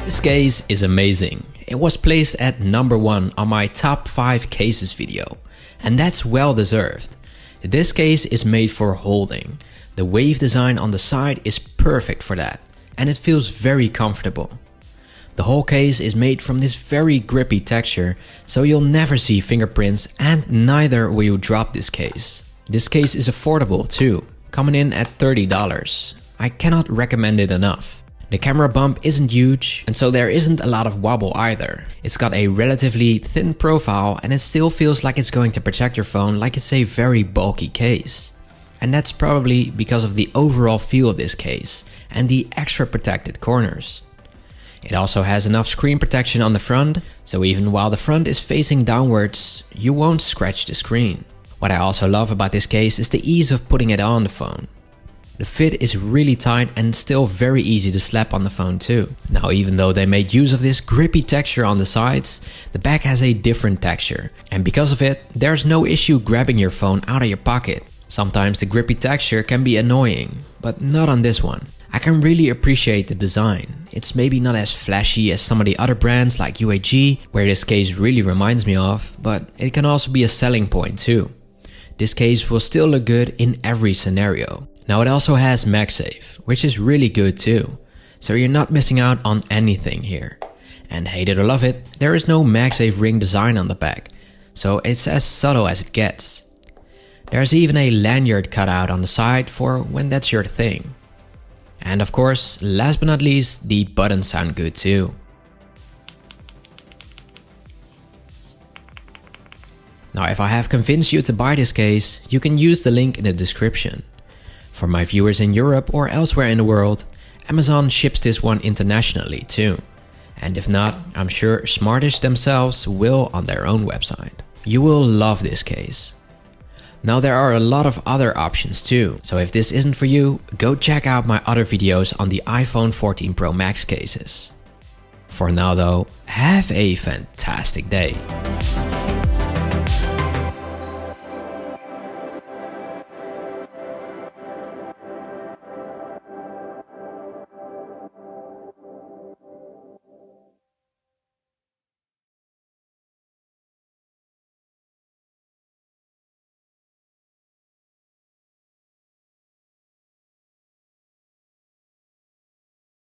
This case is amazing. It was placed at number 1 on my top 5 cases video, and that's well deserved. This case is made for holding. The wave design on the side is perfect for that, and it feels very comfortable. The whole case is made from this very grippy texture, so you'll never see fingerprints and neither will you drop this case. This case is affordable too, coming in at $30. I cannot recommend it enough. The camera bump isn't huge, and so there isn't a lot of wobble either. It's got a relatively thin profile and it still feels like it's going to protect your phone like it's a very bulky case. And that's probably because of the overall feel of this case and the extra protected corners. It also has enough screen protection on the front, so even while the front is facing downwards, you won't scratch the screen. What I also love about this case is the ease of putting it on the phone. The fit is really tight and still very easy to slap on the phone too. Now, even though they made use of this grippy texture on the sides, the back has a different texture. And because of it, there's no issue grabbing your phone out of your pocket. Sometimes the grippy texture can be annoying, but not on this one. I can really appreciate the design. It's maybe not as flashy as some of the other brands like UAG, where this case really reminds me of, but it can also be a selling point too. This case will still look good in every scenario. Now it also has MagSafe, which is really good too, so you're not missing out on anything here. And hate it or love it, there is no MagSafe ring design on the back, so it's as subtle as it gets. There's even a lanyard cutout on the side for when that's your thing. And of course, last but not least, the buttons sound good too. Now if I have convinced you to buy this case, you can use the link in the description. For my viewers in Europe or elsewhere in the world, Amazon ships this one internationally too. And if not, I'm sure Smartish themselves will on their own website. You will love this case. Now there are a lot of other options too, so if this isn't for you, go check out my other videos on the iPhone 14 Pro Max cases. For now though, have a fantastic day.